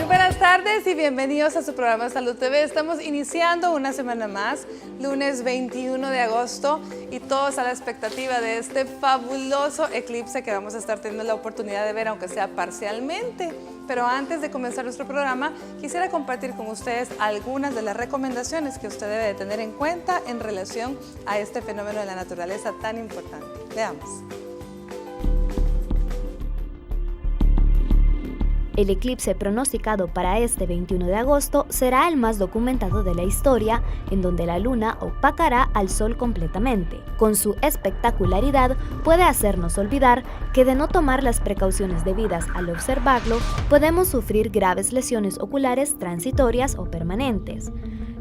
Buenas tardes y bienvenidos a su programa Salud TV. Estamos iniciando una semana más, lunes 21 de agosto, y todos a la expectativa de este fabuloso eclipse que vamos a estar teniendo la oportunidad de ver, aunque sea parcialmente. Pero antes de comenzar nuestro programa, quisiera compartir con ustedes algunas de las recomendaciones que usted debe de tener en cuenta en relación a este fenómeno de la naturaleza tan importante. Veamos. El eclipse pronosticado para este 21 de agosto será el más documentado de la historia, en donde la luna opacará al sol completamente. Con su espectacularidad puede hacernos olvidar que de no tomar las precauciones debidas al observarlo, podemos sufrir graves lesiones oculares transitorias o permanentes.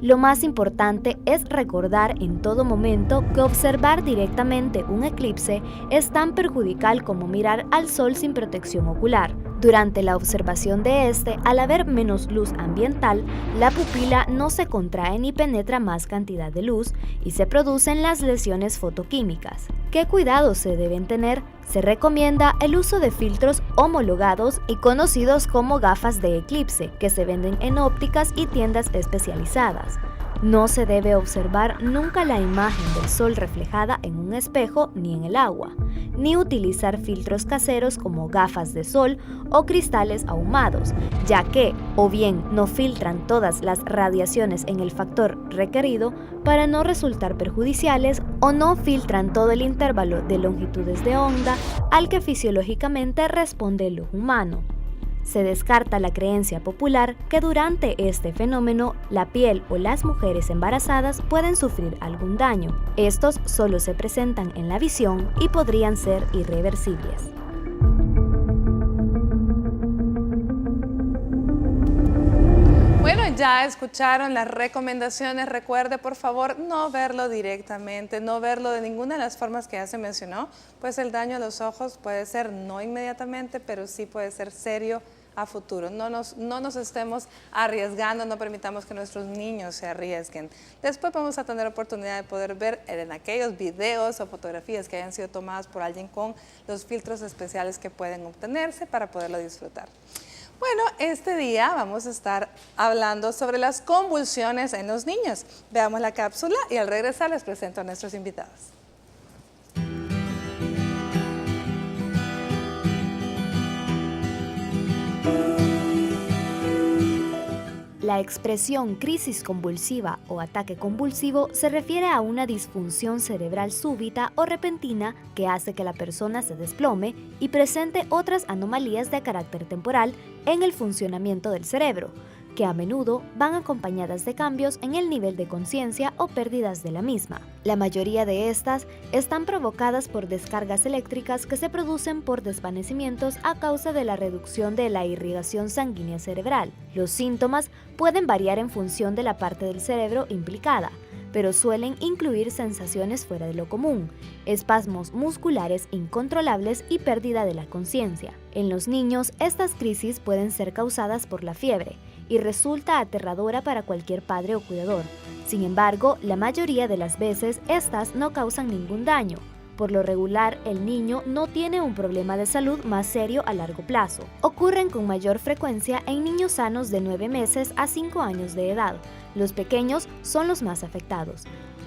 Lo más importante es recordar en todo momento que observar directamente un eclipse es tan perjudicial como mirar al sol sin protección ocular. Durante la observación de este, al haber menos luz ambiental, la pupila no se contrae ni penetra más cantidad de luz y se producen las lesiones fotoquímicas. ¿Qué cuidados se deben tener? Se recomienda el uso de filtros homologados y conocidos como gafas de eclipse, que se venden en ópticas y tiendas especializadas. No se debe observar nunca la imagen del sol reflejada en un espejo ni en el agua, ni utilizar filtros caseros como gafas de sol o cristales ahumados, ya que o bien no filtran todas las radiaciones en el factor requerido para no resultar perjudiciales, o no filtran todo el intervalo de longitudes de onda al que fisiológicamente responde el ojo humano. Se descarta la creencia popular que durante este fenómeno la piel o las mujeres embarazadas pueden sufrir algún daño. Estos solo se presentan en la visión y podrían ser irreversibles. Bueno, ya escucharon las recomendaciones. Recuerde, por favor, no verlo directamente, no verlo de ninguna de las formas que ya se mencionó, pues el daño a los ojos puede ser no inmediatamente, pero sí puede ser serio a futuro. No nos estemos arriesgando, no permitamos que nuestros niños se arriesguen. Después vamos a tener oportunidad de poder ver en aquellos videos o fotografías que hayan sido tomadas por alguien con los filtros especiales que pueden obtenerse para poderlo disfrutar. Bueno, este día vamos a estar hablando sobre las convulsiones en los niños. Veamos la cápsula y al regresar les presento a nuestros invitados. La expresión crisis convulsiva o ataque convulsivo se refiere a una disfunción cerebral súbita o repentina que hace que la persona se desplome y presente otras anomalías de carácter temporal en el funcionamiento del cerebro, que a menudo van acompañadas de cambios en el nivel de conciencia o pérdidas de la misma. La mayoría de estas están provocadas por descargas eléctricas que se producen por desvanecimientos a causa de la reducción de la irrigación sanguínea cerebral. Los síntomas pueden variar en función de la parte del cerebro implicada, pero suelen incluir sensaciones fuera de lo común, espasmos musculares incontrolables y pérdida de la conciencia. En los niños, estas crisis pueden ser causadas por la fiebre y resulta aterradora para cualquier padre o cuidador. Sin embargo, la mayoría de las veces estas no causan ningún daño. Por lo regular, el niño no tiene un problema de salud más serio a largo plazo. Ocurren con mayor frecuencia en niños sanos de 9 meses a 5 años de edad. Los pequeños son los más afectados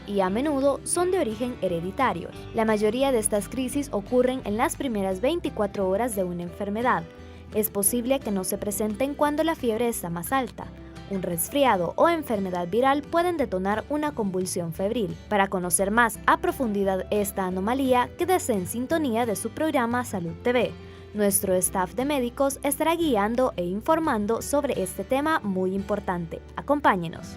y a menudo son de origen hereditario. La mayoría de estas crisis ocurren en las primeras 24 horas de una enfermedad. Es posible que no se presenten cuando la fiebre está más alta. Un resfriado o enfermedad viral pueden detonar una convulsión febril. Para conocer más a profundidad esta anomalía, quédese en sintonía de su programa Salud TV. Nuestro staff de médicos estará guiando e informando sobre este tema muy importante. Acompáñenos.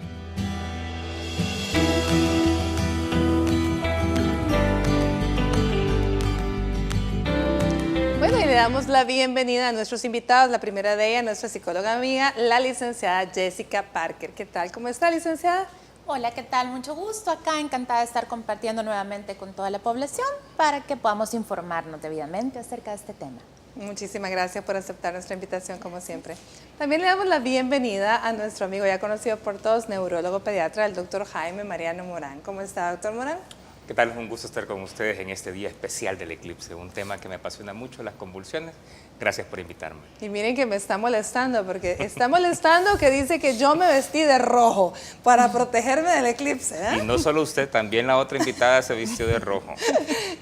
Bueno, y le damos la bienvenida a nuestros invitados. La primera de ellas, nuestra psicóloga amiga, la licenciada Jessica Parker. ¿Qué tal? ¿Cómo está, licenciada? Hola, ¿qué tal? Mucho gusto acá, encantada de estar compartiendo nuevamente con toda la población para que podamos informarnos debidamente acerca de este tema. Muchísimas gracias por aceptar nuestra invitación, como siempre. También le damos la bienvenida a nuestro amigo ya conocido por todos, neurólogo pediatra, el doctor Jaime Mariano Morán. ¿Cómo está, doctor Morán? ¿Qué tal? Es un gusto estar con ustedes en este día especial del eclipse, un tema que me apasiona mucho, las convulsiones. Gracias por invitarme. Y miren que me está molestando, porque está molestando que dice que yo me vestí de rojo para protegerme del eclipse. ¿Eh? Y no solo usted, también la otra invitada se vistió de rojo.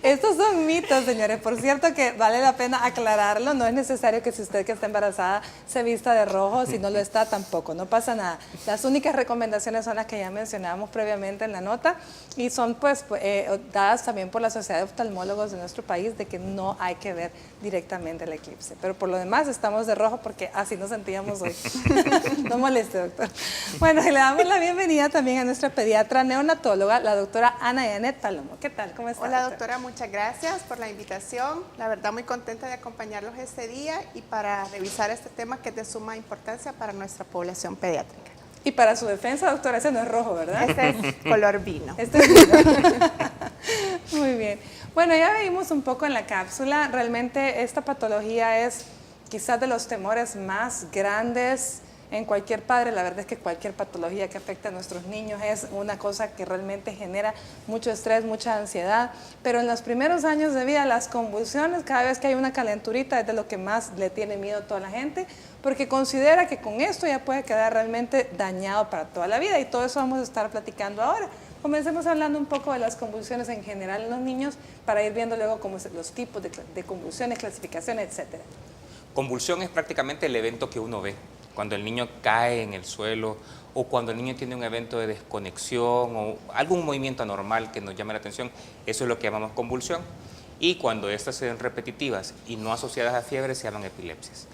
Estos son mitos, señores. Por cierto que vale la pena aclararlo. No es necesario que si usted que está embarazada se vista de rojo, si no lo está tampoco, no pasa nada. Las únicas recomendaciones son las que ya mencionábamos previamente en la nota y son pues dadas también por la Sociedad de Oftalmólogos de nuestro país de que no hay que ver directamente el eclipse. Pero por lo demás estamos de rojo porque así nos sentíamos hoy. No moleste, doctor. Bueno, y le damos la bienvenida también a nuestra pediatra neonatóloga, la doctora Ana Janet Palomo. ¿Qué tal? ¿Cómo está? Hola, doctora, muchas gracias por la invitación. La verdad, muy contenta de acompañarlos este día y para revisar este tema que es de suma importancia para nuestra población pediátrica. Y para su defensa, doctora, ese no es rojo, ¿verdad? Este es color vino. Este es vino. Muy bien. Bueno, ya vimos un poco en la cápsula. Realmente esta patología es quizás de los temores más grandes en cualquier padre. La verdad es que cualquier patología que afecte a nuestros niños es una cosa que realmente genera mucho estrés, mucha ansiedad. Pero en los primeros años de vida, las convulsiones, cada vez que hay una calenturita, es de lo que más le tiene miedo a toda la gente, porque considera que con esto ya puede quedar realmente dañado para toda la vida. Y todo eso vamos a estar platicando ahora. Comencemos hablando un poco de las convulsiones en general en los niños para ir viendo luego cómo los tipos de convulsiones, clasificaciones, etcétera. Convulsión es prácticamente el evento que uno ve, cuando el niño cae en el suelo o cuando el niño tiene un evento de desconexión o algún movimiento anormal que nos llame la atención, eso es lo que llamamos convulsión. Y cuando estas se ven repetitivas y no asociadas a fiebre, se llaman epilepsias.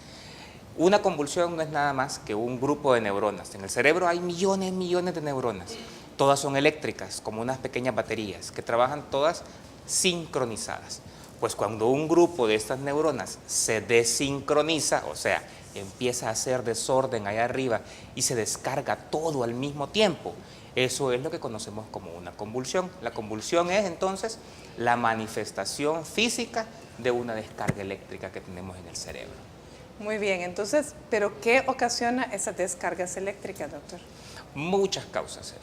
Una convulsión no es nada más que un grupo de neuronas. En el cerebro hay millones de neuronas. Todas son eléctricas, como unas pequeñas baterías, que trabajan todas sincronizadas. Pues cuando un grupo de estas neuronas se desincroniza, o sea, empieza a hacer desorden allá arriba y se descarga todo al mismo tiempo, eso es lo que conocemos como una convulsión. La convulsión es entonces la manifestación física de una descarga eléctrica que tenemos en el cerebro. Muy bien, entonces, ¿pero qué ocasiona esas descargas eléctricas, doctor? Muchas causas.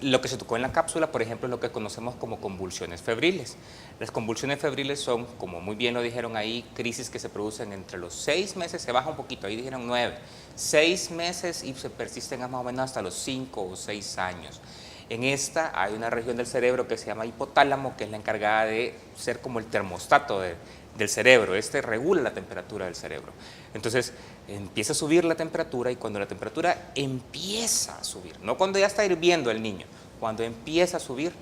Lo que se tocó en la cápsula, por ejemplo, es lo que conocemos como convulsiones febriles. Las convulsiones febriles son, como muy bien lo dijeron ahí, crisis que se producen entre los 6 meses, se baja un poquito, ahí dijeron 9, 6 meses y se persisten más o menos hasta los 5 o 6 años. En esta hay una región del cerebro que se llama hipotálamo, que es la encargada de ser como el termostato del cerebro. Este regula la temperatura del cerebro. Entonces empieza a subir la temperatura y cuando la temperatura empieza a subir, no cuando ya está hirviendo el niño, cuando empieza a subir,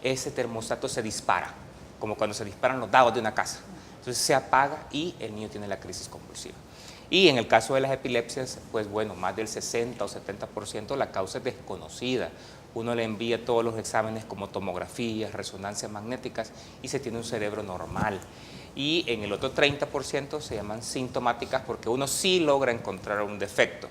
ese termostato se dispara, como cuando se disparan los dados de una casa. Entonces se apaga y el niño tiene la crisis convulsiva. Y en el caso de las epilepsias, pues bueno, más del 60 o 70% la causa es desconocida. Uno le envía todos los exámenes como tomografías, resonancias magnéticas y se tiene un cerebro normal. Y en el otro 30% se llaman sintomáticas porque uno sí logra encontrar un defecto.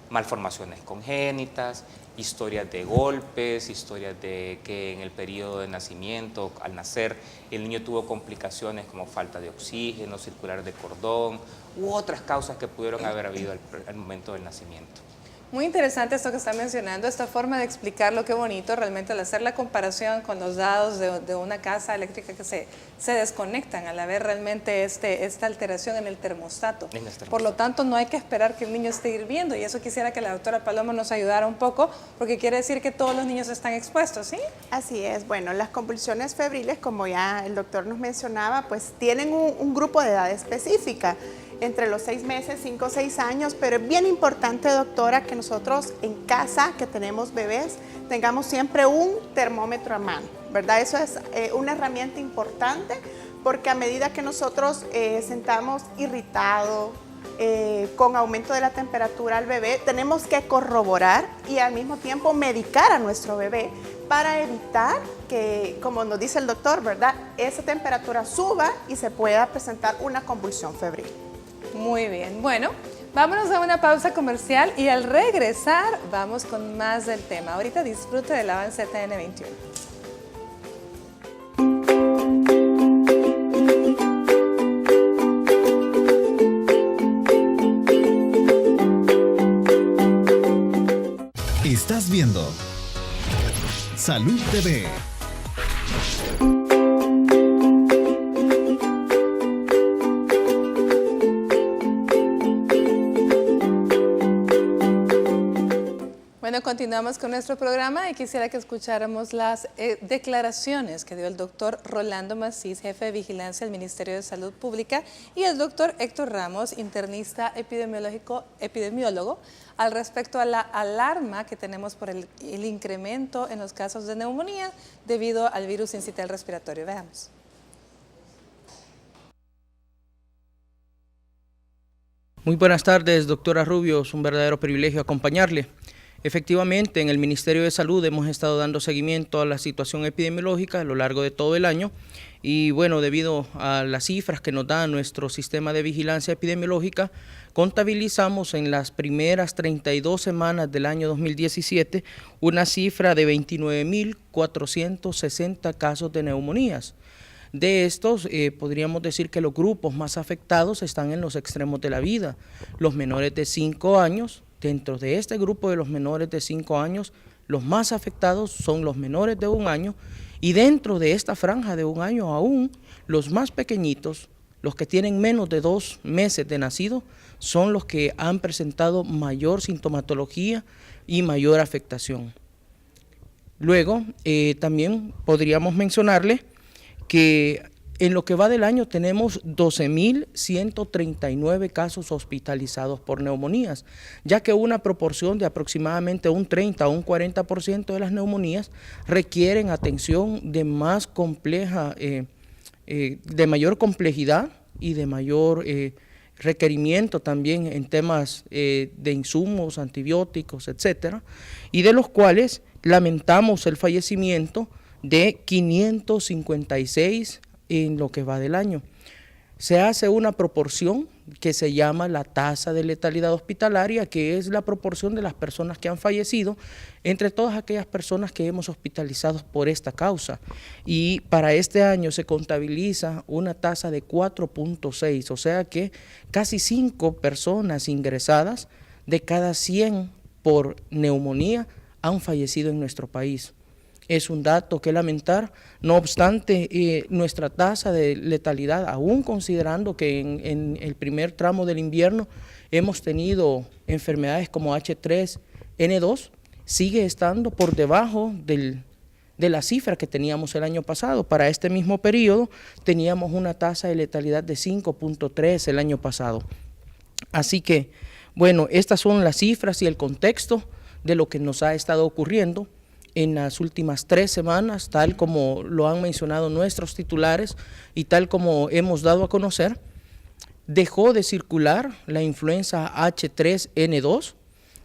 Malformaciones congénitas, historias de golpes, historias de que en el periodo de nacimiento, al nacer, el niño tuvo complicaciones como falta de oxígeno, circular de cordón u otras causas que pudieron haber habido al momento del nacimiento. Muy interesante esto que está mencionando, esta forma de explicarlo, qué bonito realmente al hacer la comparación con los dados de una casa eléctrica que se desconectan al haber realmente esta alteración en el termostato. Por lo tanto, no hay que esperar que el niño esté hirviendo y eso quisiera que la doctora Paloma nos ayudara un poco porque quiere decir que todos los niños están expuestos, ¿sí? Así es. Bueno, las convulsiones febriles, como ya el doctor nos mencionaba, pues tienen un grupo de edad específica. Entre los 6 meses, 5 o 6 años, pero es bien importante, doctora, que nosotros en casa, que tenemos bebés, tengamos siempre un termómetro a mano, ¿verdad? Eso es una herramienta importante porque a medida que nosotros sentamos irritado, con aumento de la temperatura al bebé, tenemos que corroborar y al mismo tiempo medicar a nuestro bebé para evitar que, como nos dice el doctor, ¿verdad?, esa temperatura suba y se pueda presentar una convulsión febril. Muy bien, bueno, vámonos a una pausa comercial y al regresar vamos con más del tema. Ahorita disfrute del avance TN21. viendo Salud TV. Bueno, continuamos con nuestro programa y quisiera que escucháramos las declaraciones que dio el doctor Rolando Macís, jefe de vigilancia del Ministerio de Salud Pública, y el doctor Héctor Ramos, internista epidemiólogo, al respecto a la alarma que tenemos por el incremento en los casos de neumonía debido al virus sincitial respiratorio. Veamos. Muy buenas tardes, doctora Rubio, es un verdadero privilegio acompañarle. Efectivamente, en el Ministerio de Salud hemos estado dando seguimiento a la situación epidemiológica a lo largo de todo el año y bueno, debido a las cifras que nos da nuestro sistema de vigilancia epidemiológica, contabilizamos en las primeras 32 semanas del año 2017 una cifra de 29.460 casos de neumonías. De estos, podríamos decir que los grupos más afectados están en los extremos de la vida, los menores de 5 años. Dentro de este grupo de los menores de 5 años, los más afectados son los menores de 1 año y dentro de esta franja de 1 año aún, los más pequeñitos, los que tienen menos de 2 meses de nacido, son los que han presentado mayor sintomatología y mayor afectación. Luego, también podríamos mencionarle que en lo que va del año tenemos 12.139 casos hospitalizados por neumonías, ya que una proporción de aproximadamente un 30 o un 40% de las neumonías requieren atención de más compleja, de mayor complejidad y de mayor requerimiento también en temas de insumos, antibióticos, etcétera, y de los cuales lamentamos el fallecimiento de 556 en lo que va del año. Se hace una proporción que se llama la tasa de letalidad hospitalaria, que es la proporción de las personas que han fallecido entre todas aquellas personas que hemos hospitalizado por esta causa. Y para este año se contabiliza una tasa de 4.6, o sea que casi 5 personas ingresadas de cada 100 por neumonía han fallecido en nuestro país. Es un dato que lamentar, no obstante nuestra tasa de letalidad, aún considerando que en el primer tramo del invierno hemos tenido enfermedades como H3N2, sigue estando por debajo de la cifra que teníamos el año pasado. Para este mismo periodo teníamos una tasa de letalidad de 5.3 el año pasado. Así que, bueno, estas son las cifras y el contexto de lo que nos ha estado ocurriendo en las últimas 3 semanas, tal como lo han mencionado nuestros titulares y tal como hemos dado a conocer. Dejó de circular la influenza H3N2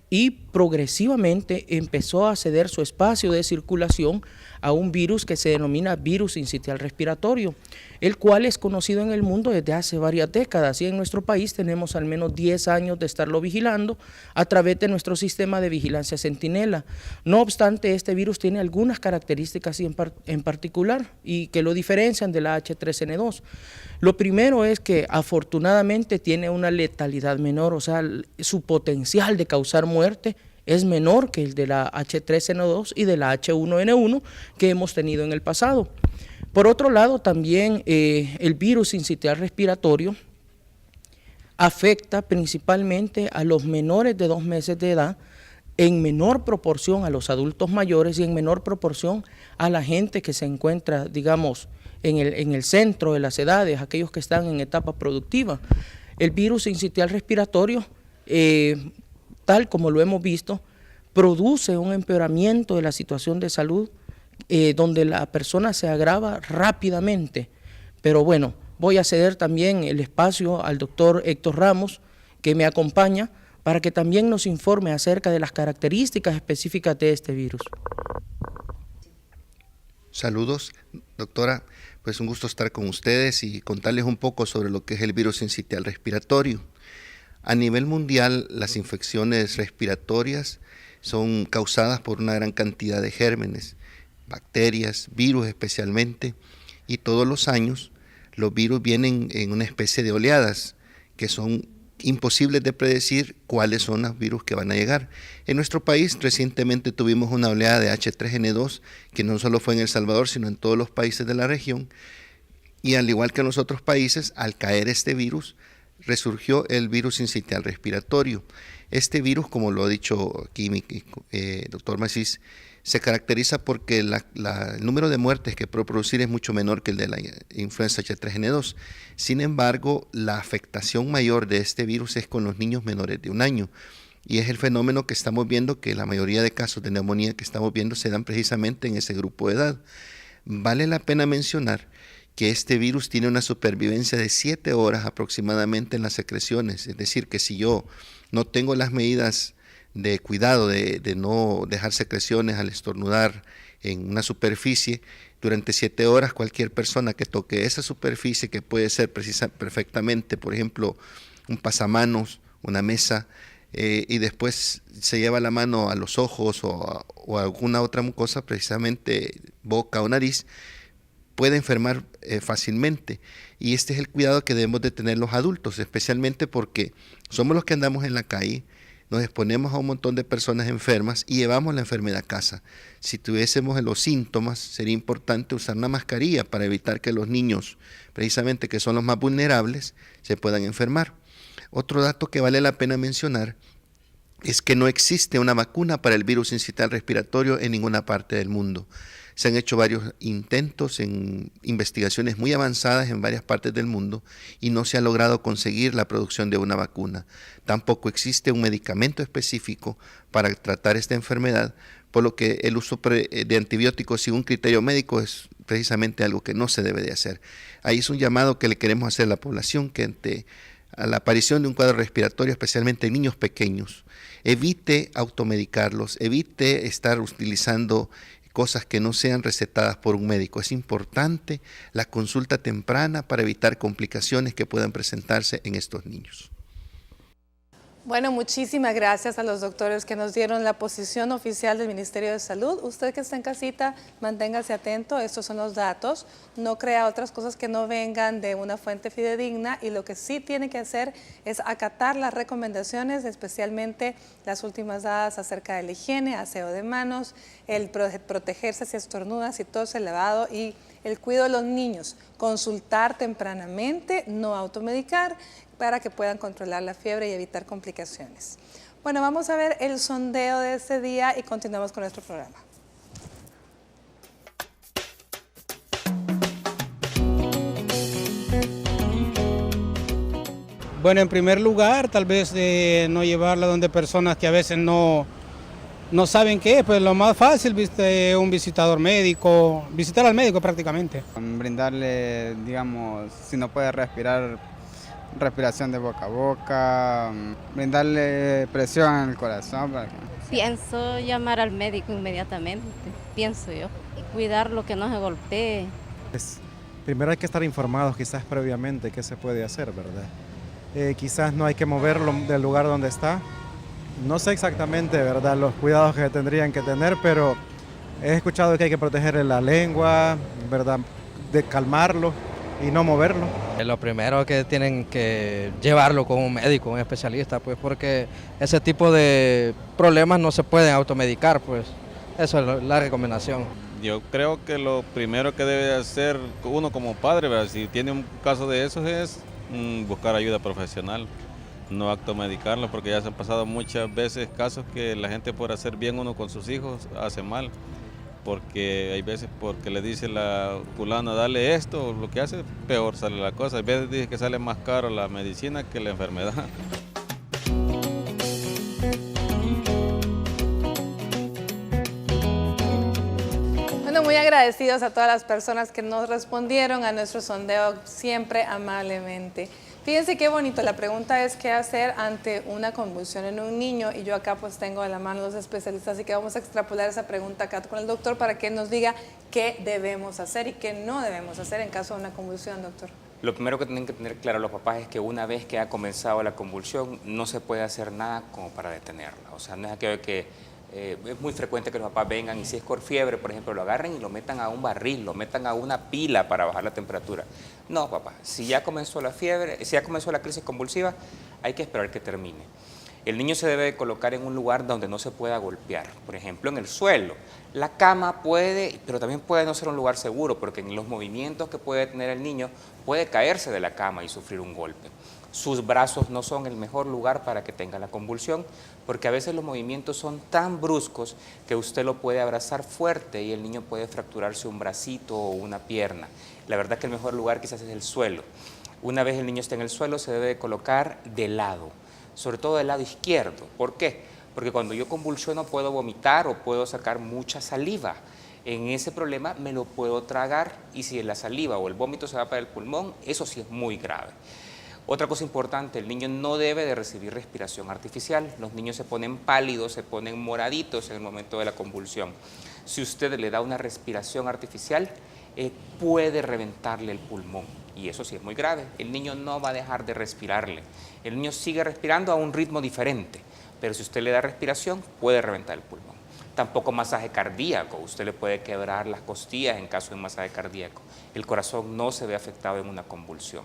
y progresivamente empezó a ceder su espacio de circulación a un virus que se denomina virus sincitial respiratorio, el cual es conocido en el mundo desde hace varias décadas y en nuestro país tenemos al menos 10 años de estarlo vigilando a través de nuestro sistema de vigilancia Centinela. No obstante, este virus tiene algunas características en particular y que lo diferencian de la H3N2. Lo primero es que afortunadamente tiene una letalidad menor, o sea, su potencial de causar muerte es menor que el de la H3N2 y de la H1N1 que hemos tenido en el pasado. Por otro lado, también el virus sincitial respiratorio afecta principalmente a los menores de 2 meses de edad, en menor proporción a los adultos mayores y en menor proporción a la gente que se encuentra, digamos, en el centro de las edades, aquellos que están en etapa productiva. El virus sincitial respiratorio, tal como lo hemos visto, produce un empeoramiento de la situación de salud donde la persona se agrava rápidamente. Pero bueno, voy a ceder también el espacio al doctor Héctor Ramos, que me acompaña, para que también nos informe acerca de las características específicas de este virus. Saludos, doctora. Pues un gusto estar con ustedes y contarles un poco sobre lo que es el virus sincitial respiratorio. A nivel mundial, las infecciones respiratorias son causadas por una gran cantidad de gérmenes, bacterias, virus especialmente, y todos los años los virus vienen en una especie de oleadas, que son imposibles de predecir cuáles son los virus que van a llegar. En nuestro país recientemente tuvimos una oleada de H3N2 que no solo fue en El Salvador, sino en todos los países de la región, y al igual que en los otros países, al caer este virus, resurgió el virus sincitial respiratorio. Este virus, como lo ha dicho aquí mi doctor Macís, se caracteriza porque el número de muertes que puede producir es mucho menor que el de la influenza H3N2. Sin embargo, la afectación mayor de este virus es con los niños menores de 1 año. Y es el fenómeno que estamos viendo, que la mayoría de casos de neumonía que estamos viendo se dan precisamente en ese grupo de edad. Vale la pena mencionar que este virus tiene una supervivencia de 7 horas aproximadamente en las secreciones. Es decir, que si yo no tengo las medidas de cuidado de no dejar secreciones al estornudar en una superficie, durante 7 horas cualquier persona que toque esa superficie, que puede ser perfectamente, por ejemplo, un pasamanos, una mesa, y después se lleva la mano a los ojos o a alguna otra mucosa, precisamente boca o nariz, puede enfermar fácilmente. Y este es el cuidado que debemos de tener los adultos, especialmente porque somos los que andamos en la calle, nos exponemos a un montón de personas enfermas y llevamos la enfermedad a casa. Si tuviésemos los síntomas, sería importante usar una mascarilla para evitar que los niños, precisamente que son los más vulnerables, se puedan enfermar. Otro dato que vale la pena mencionar es que no existe una vacuna para el virus sincitial respiratorio en ninguna parte del mundo. Se han hecho varios intentos en investigaciones muy avanzadas en varias partes del mundo y no se ha logrado conseguir la producción de una vacuna. Tampoco existe un medicamento específico para tratar esta enfermedad, por lo que el uso de antibióticos sin un criterio médico es precisamente algo que no se debe de hacer. Ahí es un llamado que le queremos hacer a la población, que ante a la aparición de un cuadro respiratorio, especialmente en niños pequeños, evite automedicarlos, evite estar utilizando cosas que no sean recetadas por un médico. Es importante la consulta temprana para evitar complicaciones que puedan presentarse en estos niños. Bueno, muchísimas gracias a los doctores que nos dieron la posición oficial del Ministerio de Salud. Usted que está en casita, manténgase atento, estos son los datos. No crea otras cosas que no vengan de una fuente fidedigna, y lo que sí tiene que hacer es acatar las recomendaciones, especialmente las últimas dadas acerca de la higiene, aseo de manos, el protegerse si estornuda, si tose, el lavado y el cuidado de los niños. Consultar tempranamente, no automedicar, para que puedan controlar la fiebre y evitar complicaciones. Bueno, vamos a ver el sondeo de este día y continuamos con nuestro programa. Bueno, en primer lugar, tal vez no llevarla donde personas que a veces no saben qué es, pues lo más fácil, viste, un visitador médico, visitar al médico prácticamente. Brindarle, digamos, si no puede respirar, respiración de boca a boca, brindarle presión en el corazón. Pienso llamar al médico inmediatamente, pienso yo, y cuidarlo, que no se golpee. Primero hay que estar informados quizás previamente qué se puede hacer, ¿verdad? Quizás no hay que moverlo del lugar donde está. No sé exactamente, ¿verdad?, los cuidados que tendrían que tener, pero he escuchado que hay que protegerle la lengua, ¿verdad?, de calmarlo y no moverlo. Lo primero que tienen que llevarlo con un médico, un especialista, pues porque ese tipo de problemas no se pueden automedicar, pues eso es la recomendación. Yo creo que lo primero que debe hacer uno como padre, ¿verdad?, si tiene un caso de esos, es buscar ayuda profesional, no automedicarlo, porque ya se han pasado muchas veces casos que la gente, por hacer bien uno con sus hijos, hace mal. Porque hay veces porque le dice la fulana, dale esto, lo que hace, peor sale la cosa. Hay veces dice que sale más caro la medicina que la enfermedad. Bueno, muy agradecidos a todas las personas que nos respondieron a nuestro sondeo siempre amablemente. Fíjense qué bonito, la pregunta es qué hacer ante una convulsión en un niño, y yo acá pues tengo a la mano los especialistas, así que vamos a extrapolar esa pregunta acá con el doctor para que él nos diga qué debemos hacer y qué no debemos hacer en caso de una convulsión, doctor. Lo primero que tienen que tener claro los papás es que una vez que ha comenzado la convulsión no se puede hacer nada como para detenerla. O sea, no es aquello que es muy frecuente que los papás vengan y si es con fiebre, por ejemplo, lo agarren y lo metan a un barril, lo metan a una pila para bajar la temperatura. No, papá, si ya comenzó la fiebre, si ya comenzó la crisis convulsiva, hay que esperar que termine. El niño se debe colocar en un lugar donde no se pueda golpear, por ejemplo en el suelo. La cama puede, pero también puede no ser un lugar seguro, porque en los movimientos que puede tener el niño puede caerse de la cama y sufrir un golpe. Sus brazos no son el mejor lugar para que tenga la convulsión, porque a veces los movimientos son tan bruscos que usted lo puede abrazar fuerte y el niño puede fracturarse un bracito o una pierna. La verdad que el mejor lugar quizás es el suelo. Una vez el niño esté en el suelo se debe colocar de lado, sobre todo del lado izquierdo. ¿Por qué? Porque cuando yo convulsiono puedo vomitar o puedo sacar mucha saliva. En ese problema me lo puedo tragar y si la saliva o el vómito se va para el pulmón, eso sí es muy grave. Otra cosa importante, el niño no debe de recibir respiración artificial. Los niños se ponen pálidos, se ponen moraditos en el momento de la convulsión. Si usted le da una respiración artificial, puede reventarle el pulmón y eso sí es muy grave. El niño no va a dejar de respirarle. El niño sigue respirando a un ritmo diferente, pero si usted le da respiración, puede reventar el pulmón. Tampoco masaje cardíaco, usted le puede quebrar las costillas en caso de un masaje cardíaco. El corazón no se ve afectado en una convulsión.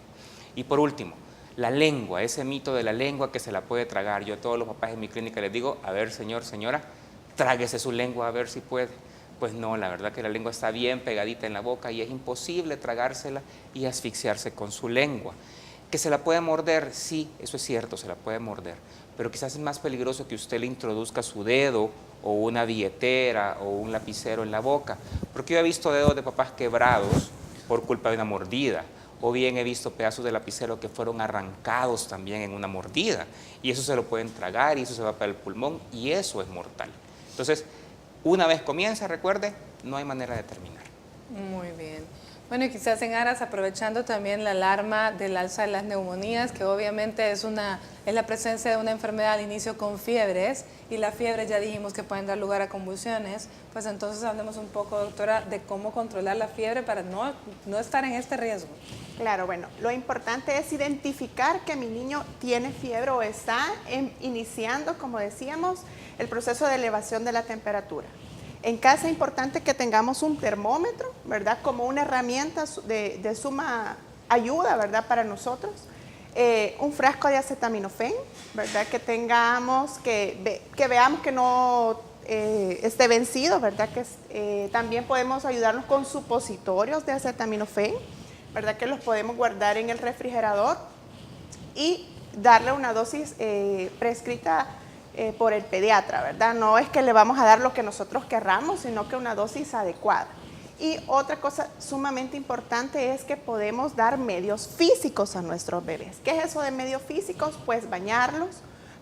Y por último, la lengua, ese mito de la lengua que se la puede tragar. Yo a todos los papás en mi clínica les digo, a ver señor, señora, tráguese su lengua a ver si puede. Pues no, la verdad que la lengua está bien pegadita en la boca y es imposible tragársela y asfixiarse con su lengua. ¿Que se la puede morder? Sí, eso es cierto, se la puede morder, pero quizás es más peligroso que usted le introduzca su dedo o una billetera o un lapicero en la boca, porque yo he visto dedos de papás quebrados por culpa de una mordida, o bien he visto pedazos de lapicero que fueron arrancados también en una mordida, y eso se lo pueden tragar y eso se va para el pulmón y eso es mortal. Entonces, una vez comienza, recuerde, no hay manera de terminar. Muy bien. Bueno, y quizás en aras, aprovechando también la alarma del alza de las neumonías, que obviamente es la presencia de una enfermedad al inicio con fiebres, y la fiebre ya dijimos que pueden dar lugar a convulsiones, pues entonces hablemos un poco, doctora, de cómo controlar la fiebre para no estar en este riesgo. Claro, bueno, lo importante es identificar que mi niño tiene fiebre o está iniciando, como decíamos, el proceso de elevación de la temperatura. En casa es importante que tengamos un termómetro, ¿verdad? Como una herramienta de suma ayuda, ¿verdad? Para nosotros. Un frasco de acetaminofén, ¿verdad? Que tengamos, que veamos que no esté vencido, ¿verdad? Que también podemos ayudarnos con supositorios de acetaminofén, ¿verdad? Que los podemos guardar en el refrigerador y darle una dosis prescrita por el pediatra, ¿verdad? No es que le vamos a dar lo que nosotros querramos, sino que una dosis adecuada. Y otra cosa sumamente importante es que podemos dar medios físicos a nuestros bebés. ¿Qué es eso de medios físicos? Pues bañarlos,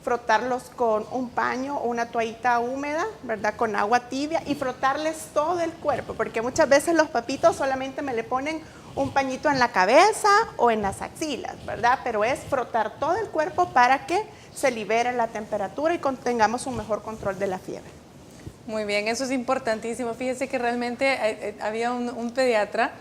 frotarlos con un paño o una toallita húmeda, ¿verdad? Con agua tibia y frotarles todo el cuerpo, porque muchas veces los papitos solamente me le ponen un pañito en la cabeza o en las axilas, ¿verdad? Pero es frotar todo el cuerpo para que se libere la temperatura y tengamos un mejor control de la fiebre. Muy bien, eso es importantísimo. Fíjese que realmente había un pediatra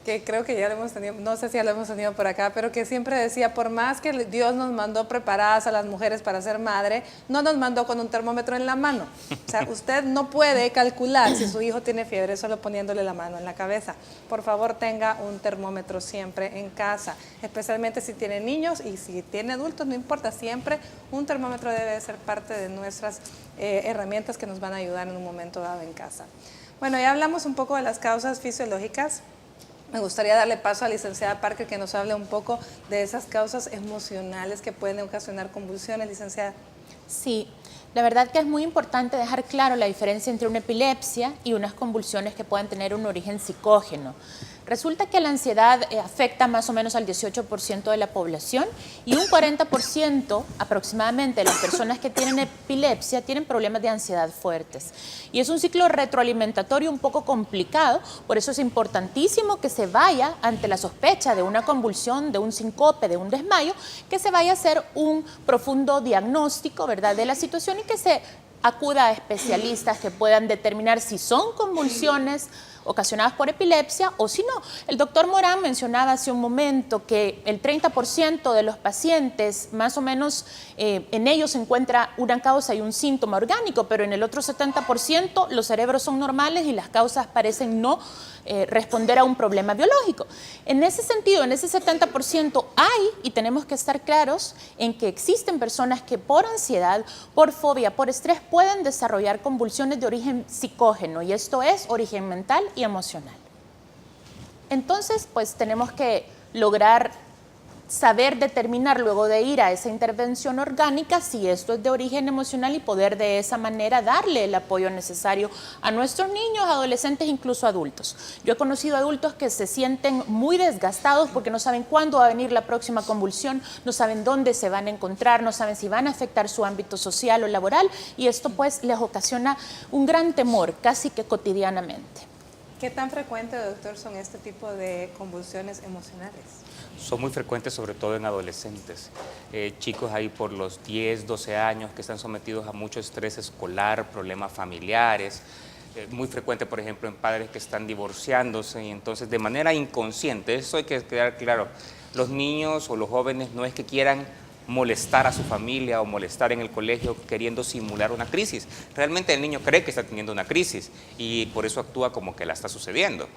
que creo que ya lo hemos tenido, no sé si ya lo hemos tenido por acá, pero que siempre decía, por más que Dios nos mandó preparadas a las mujeres para ser madre, no nos mandó con un termómetro en la mano. O sea, usted no puede calcular si su hijo tiene fiebre solo poniéndole la mano en la cabeza. Por favor, tenga un termómetro siempre en casa, especialmente si tiene niños y si tiene adultos, no importa, siempre un termómetro debe ser parte de nuestras herramientas que nos van a ayudar en un momento dado en casa. Bueno, ya hablamos un poco de las causas fisiológicas. Me gustaría darle paso a la licenciada Parker que nos hable un poco de esas causas emocionales que pueden ocasionar convulsiones, licenciada. Sí, la verdad que es muy importante dejar claro la diferencia entre una epilepsia y unas convulsiones que puedan tener un origen psicógeno. Resulta que la ansiedad afecta más o menos al 18% de la población y un 40% aproximadamente de las personas que tienen epilepsia tienen problemas de ansiedad fuertes. Y es un ciclo retroalimentatorio un poco complicado, por eso es importantísimo que se vaya ante la sospecha de una convulsión, de un síncope, de un desmayo, que se vaya a hacer un profundo diagnóstico, ¿verdad?, de la situación y que se acuda a especialistas que puedan determinar si son convulsiones ocasionadas por epilepsia o si no. El doctor Morán mencionaba hace un momento que el 30% de los pacientes, más o menos, en ellos se encuentra una causa y un síntoma orgánico, pero en el otro 70% los cerebros son normales y las causas parecen no responder a un problema biológico. En ese sentido, en ese 70% hay, y tenemos que estar claros en que existen personas que por ansiedad, por fobia, por estrés pueden desarrollar convulsiones de origen psicógeno, y esto es origen mental y emocional. Entonces, pues tenemos que lograr saber determinar luego de ir a esa intervención orgánica si esto es de origen emocional y poder de esa manera darle el apoyo necesario a nuestros niños, adolescentes, incluso adultos. Yo he conocido adultos que se sienten muy desgastados porque no saben cuándo va a venir la próxima convulsión, no saben dónde se van a encontrar, no saben si van a afectar su ámbito social o laboral, y esto pues les ocasiona un gran temor casi que cotidianamente. ¿Qué tan frecuente, doctor, son este tipo de convulsiones emocionales? Son muy frecuentes, sobre todo en adolescentes. Chicos ahí por los 10, 12 años que están sometidos a mucho estrés escolar, problemas familiares. Muy frecuente, por ejemplo, en padres que están divorciándose y entonces de manera inconsciente, eso hay que quedar claro, los niños o los jóvenes no es que quieran molestar a su familia o molestar en el colegio queriendo simular una crisis. Realmente el niño cree que está teniendo una crisis y por eso actúa como que la está sucediendo.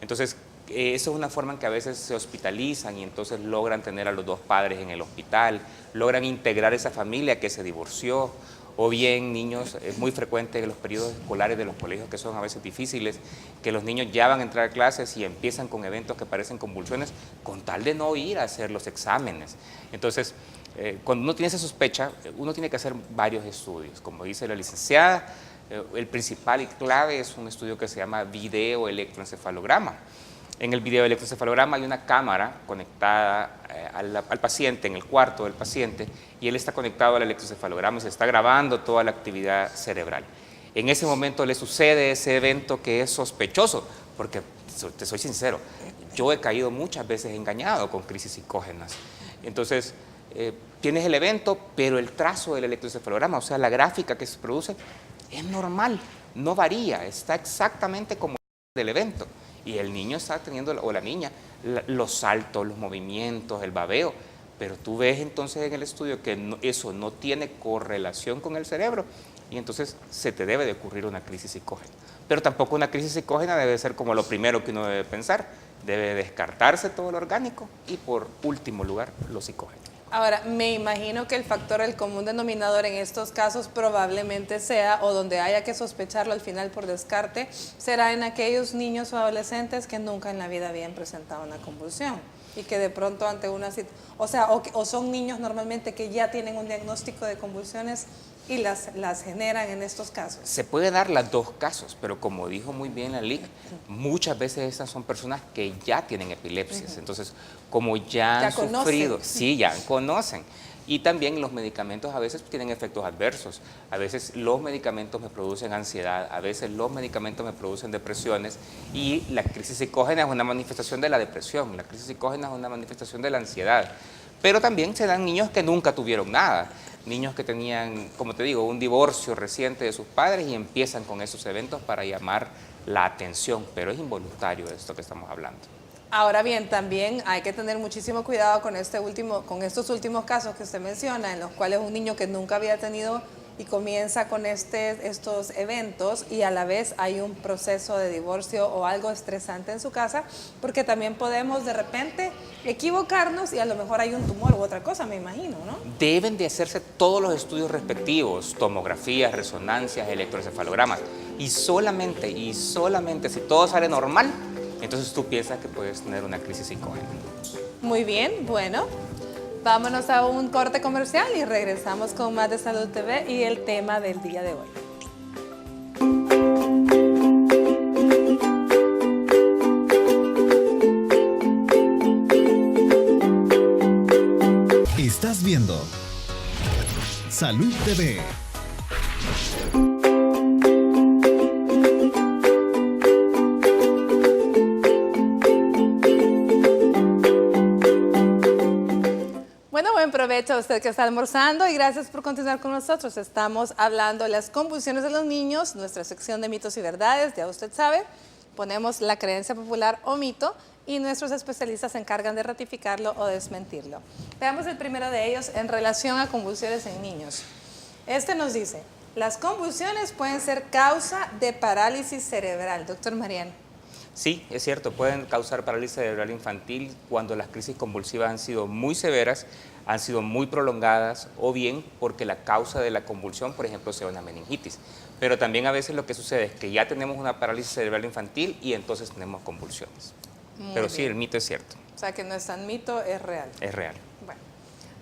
Entonces, eso es una forma en que a veces se hospitalizan y entonces logran tener a los dos padres en el hospital, logran integrar esa familia que se divorció, o bien niños, es muy frecuente en los periodos escolares de los colegios que son a veces difíciles, que los niños ya van a entrar a clases y empiezan con eventos que parecen convulsiones con tal de no ir a hacer los exámenes. Entonces, cuando uno tiene esa sospecha, uno tiene que hacer varios estudios. Como dice la licenciada, el principal y clave es un estudio que se llama videoelectroencefalograma. En el videoelectroencefalograma hay una cámara conectada al paciente, en el cuarto del paciente, y él está conectado al electroencefalograma y se está grabando toda la actividad cerebral. En ese momento le sucede ese evento que es sospechoso, porque te soy sincero, yo he caído muchas veces engañado con crisis psicógenas. Entonces, tienes el evento, pero el trazo del electroencefalograma, o sea, la gráfica que se produce, es normal, no varía, está exactamente como del evento. Y el niño está teniendo, o la niña, los saltos, los movimientos, el babeo, pero tú ves entonces en el estudio que eso no tiene correlación con el cerebro y entonces se te debe de ocurrir una crisis psicógena. Pero tampoco una crisis psicógena debe ser como lo primero que uno debe pensar, debe descartarse todo lo orgánico y por último lugar lo psicógeno. Ahora, me imagino que el factor, el común denominador en estos casos probablemente sea, o donde haya que sospecharlo al final por descarte, será en aquellos niños o adolescentes que nunca en la vida habían presentado una convulsión y que de pronto ante una situación, o son niños normalmente que ya tienen un diagnóstico de convulsiones y las generan en estos casos. Se puede dar los dos casos, pero como dijo muy bien la LIC, muchas veces esas son personas que ya tienen epilepsias, entonces como ya han sufrido, sí, ya conocen. Y también los medicamentos a veces tienen efectos adversos, a veces los medicamentos me producen ansiedad, a veces los medicamentos me producen depresiones y la crisis psicógena es una manifestación de la depresión, la crisis psicógena es una manifestación de la ansiedad. Pero también se dan niños que nunca tuvieron nada, niños que tenían, como te digo, un divorcio reciente de sus padres y empiezan con esos eventos para llamar la atención, pero es involuntario esto que estamos hablando. Ahora bien, también hay que tener muchísimo cuidado con estos últimos casos que usted menciona, en los cuales un niño que nunca había tenido y comienza con estos eventos y a la vez hay un proceso de divorcio o algo estresante en su casa, porque también podemos de repente equivocarnos y a lo mejor hay un tumor u otra cosa, me imagino, ¿no? Deben de hacerse todos los estudios respectivos, tomografías, resonancias, electroencefalogramas, y solamente si todo sale normal, entonces tú piensas que puedes tener una crisis psicógena. Muy bien, bueno, vámonos a un corte comercial y regresamos con más de Salud TV y el tema del día de hoy. Estás viendo Salud TV. Bueno, buen provecho a usted que está almorzando y gracias por continuar con nosotros. Estamos hablando de las convulsiones de los niños, nuestra sección de mitos y verdades, ya usted sabe. ponemos la creencia popular o mito y nuestros especialistas se encargan de ratificarlo o desmentirlo. Veamos el primero de ellos en relación a convulsiones en niños. Este nos dice, las convulsiones pueden ser causa de parálisis cerebral. Doctor Mariano. Sí, es cierto, pueden causar parálisis cerebral infantil cuando las crisis convulsivas han sido muy severas, han sido muy prolongadas o bien porque la causa de la convulsión, por ejemplo, sea una meningitis. Pero también a veces lo que sucede es que ya tenemos una parálisis cerebral infantil y entonces tenemos convulsiones. Pero sí, el mito es cierto. O sea que no es tan mito, es real. Es real. Bueno,